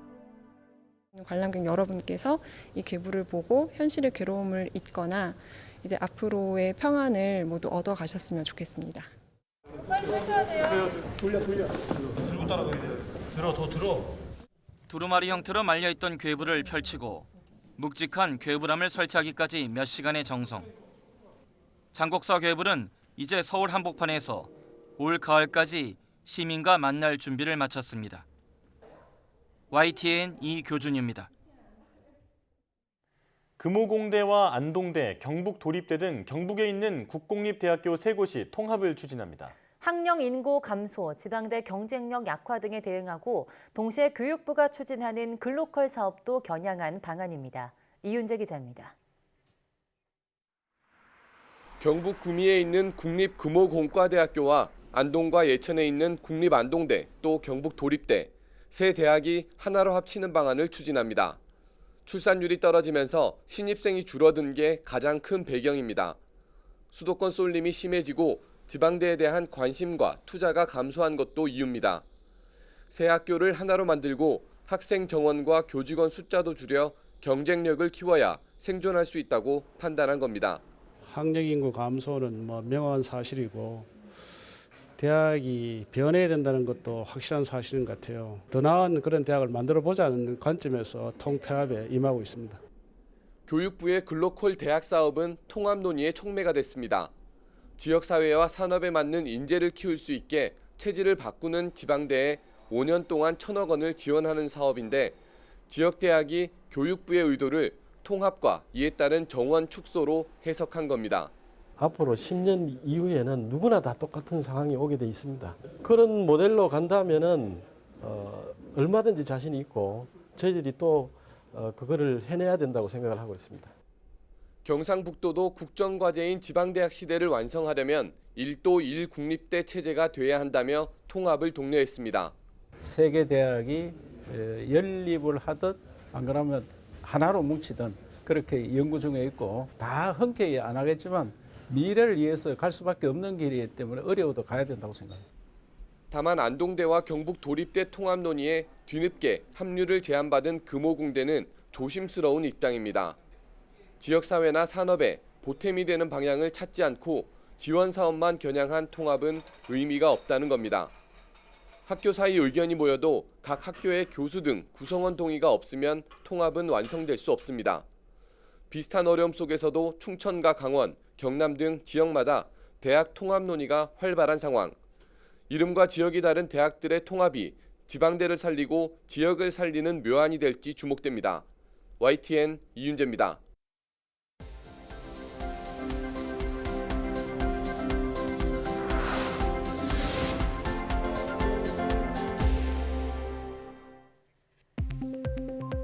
관람객 여러분께서 이 괴불을 보고 현실의 괴로움을 잊거나 이제 앞으로의 평안을 모두 얻어 가셨으면 좋겠습니다. 빨리 펴셔야 돼요. 돌려. 들고 따라가야 돼. 들어. 두루마리 형태로 말려있던 괴불을 펼치고 묵직한 괴불함을 설치하기까지 몇 시간의 정성. 장곡사 괴불은 이제 서울 한복판에서 올 가을까지 시민과 만날 준비를 마쳤습니다. YTN 이교준입니다. 금호공대와 안동대, 경북도립대 등 경북에 있는 국공립대학교 3곳이 통합을 추진합니다. 학령 인구 감소, 지방대 경쟁력 약화 등에 대응하고 동시에 교육부가 추진하는 글로컬 사업도 겨냥한 방안입니다. 이윤재 기자입니다. 경북 구미에 있는 국립금호공과대학교와 안동과 예천에 있는 국립안동대 또 경북도립대, 세 대학이 하나로 합치는 방안을 추진합니다. 출산율이 떨어지면서 신입생이 줄어든 게 가장 큰 배경입니다. 수도권 쏠림이 심해지고 지방대에 대한 관심과 투자가 감소한 것도 이유입니다. 새 학교를 하나로 만들고 학생 정원과 교직원 숫자도 줄여 경쟁력을 키워야 생존할 수 있다고 판단한 겁니다. 학령 인구 감소는 명확한 사실이고 대학이 변해야 된다는 것도 확실한 사실인 것 같아요. 더 나은 그런 대학을 만들어 보자는 관점에서 통폐합에 임하고 있습니다. 교육부의 글로컬 대학 사업은 통합 논의의 촉매가 됐습니다. 지역사회와 산업에 맞는 인재를 키울 수 있게 체질을 바꾸는 지방대에 5년 동안 1,000억 원을 지원하는 사업인데 지역대학이 교육부의 의도를 통합과 이에 따른 정원 축소로 해석한 겁니다. 앞으로 10년 이후에는 누구나 다 똑같은 상황이 오게 돼 있습니다. 그런 모델로 간다면은 얼마든지 자신이 있고 저희들이 또 그거를 해내야 된다고 생각을 하고 있습니다. 경상북도도 국정과제인 지방대학 시대를 완성하려면 1도 1국립대 체제가 돼야 한다며 통합을 독려했습니다. 세 개 대학이 연립을 하든 안 그러면 하나로 뭉치든 그렇게 연구 중에 있고 다 흔쾌히 안 하겠지만 미래를 위해서 갈 수밖에 없는 길이기 때문에 어려워도 가야 된다고 생각합니다. 다만 안동대와 경북 도립대 통합 논의에 뒤늦게 합류를 제안받은 금호공대는 조심스러운 입장입니다. 지역사회나 산업에 보탬이 되는 방향을 찾지 않고 지원 사업만 겨냥한 통합은 의미가 없다는 겁니다. 학교 사이 의견이 모여도 각 학교의 교수 등 구성원 동의가 없으면 통합은 완성될 수 없습니다. 비슷한 어려움 속에서도 충청과 강원, 경남 등 지역마다 대학 통합 논의가 활발한 상황. 이름과 지역이 다른 대학들의 통합이 지방대를 살리고 지역을 살리는 묘안이 될지 주목됩니다. YTN 이윤재입니다.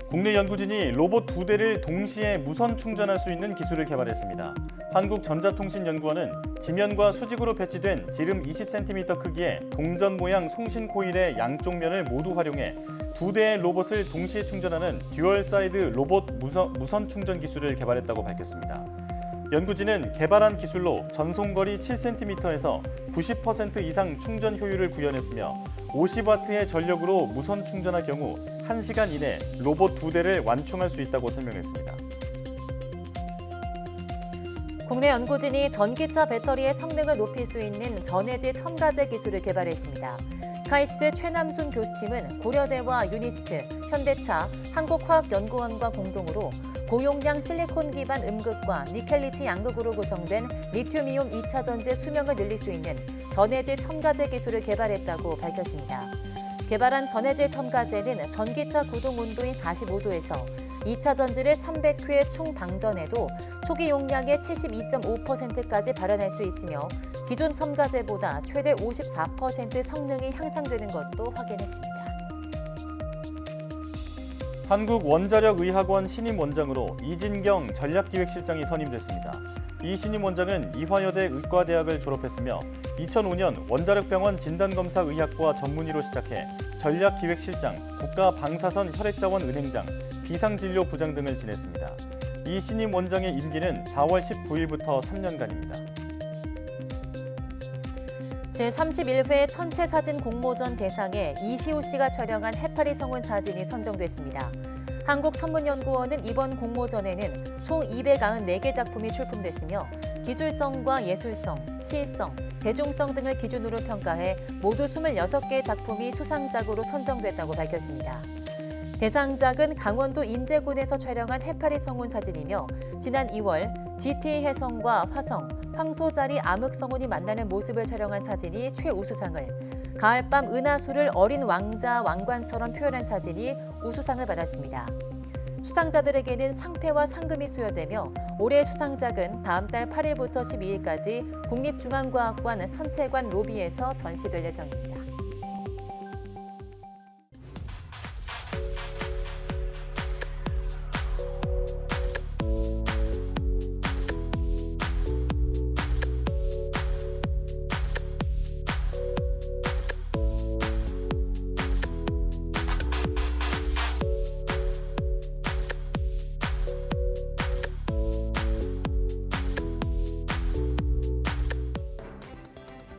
국내 연구진이 로봇 2대를 동시에 무선 충전할 수 있는 기술을 개발했습니다. 한국전자통신연구원은 지면과 수직으로 배치된 지름 20cm 크기의 동전 모양 송신 코일의 양쪽 면을 모두 활용해 2대의 로봇을 동시에 충전하는 듀얼 사이드 로봇 무선 충전 기술을 개발했다고 밝혔습니다. 연구진은 개발한 기술로 전송거리 7cm에서 90% 이상 충전 효율을 구현했으며 50W의 전력으로 무선 충전할 경우 1시간 이내 로봇 2대를 완충할 수 있다고 설명했습니다. 국내 연구진이 전기차 배터리의 성능을 높일 수 있는 전해질 첨가제 기술을 개발했습니다. 카이스트 최남순 교수팀은 고려대와 유니스트, 현대차, 한국화학연구원과 공동으로 고용량 실리콘 기반 음극과 니켈리치 양극으로 구성된 리튬이온 2차 전지 수명을 늘릴 수 있는 전해질 첨가제 기술을 개발했다고 밝혔습니다. 개발한 전해질 첨가제는 전기차 구동 온도인 45도에서 2차 전지를 300회 충방전해도 초기 용량의 72.5%까지 발현할 수 있으며 기존 첨가제보다 최대 54% 성능이 향상되는 것도 확인했습니다. 한국원자력의학원 신임 원장으로 이진경 전략기획실장이 선임됐습니다. 이 신임 원장은 이화여대 의과대학을 졸업했으며 2005년 원자력병원 진단검사의학과 전문의로 시작해 전략기획실장, 국가방사선 혈액자원은행장, 비상진료부장 등을 지냈습니다. 이 신임 원장의 임기는 4월 19일부터 3년간입니다. 제31회 천체사진 공모전 대상에 이시호 씨가 촬영한 해파리 성운 사진이 선정됐습니다. 한국천문연구원은 이번 공모전에는 총 294개 작품이 출품됐으며 기술성과 예술성, 시성, 대중성 등을 기준으로 평가해 모두 26개의 작품이 수상작으로 선정됐다고 밝혔습니다. 대상작은 강원도 인제군에서 촬영한 해파리 성운 사진이며 지난 2월 GT 해성과 화성, 황소자리 암흑성운이 만나는 모습을 촬영한 사진이 최우수상을, 가을밤 은하수를 어린 왕자, 왕관처럼 표현한 사진이 우수상을 받았습니다. 수상자들에게는 상패와 상금이 수여되며 올해 수상작은 다음 달 8일부터 12일까지 국립중앙과학관 천체관 로비에서 전시될 예정입니다.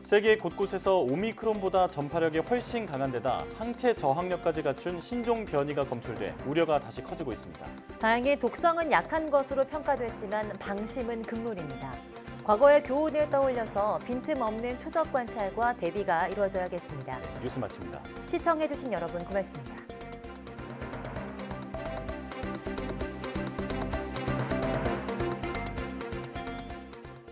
세계 곳곳에서 오미크론보다 전파력이 훨씬 강한 데다 항체 저항력까지 갖춘 신종 변이가 검출돼 우려가 다시 커지고 있습니다. 다행히 독성은 약한 것으로 평가됐지만 방심은 금물입니다. 과거의 교훈을 떠올려서 빈틈없는 추적 관찰과 대비가 이루어져야겠습니다. 뉴스 마칩니다. 시청해주신 여러분 고맙습니다.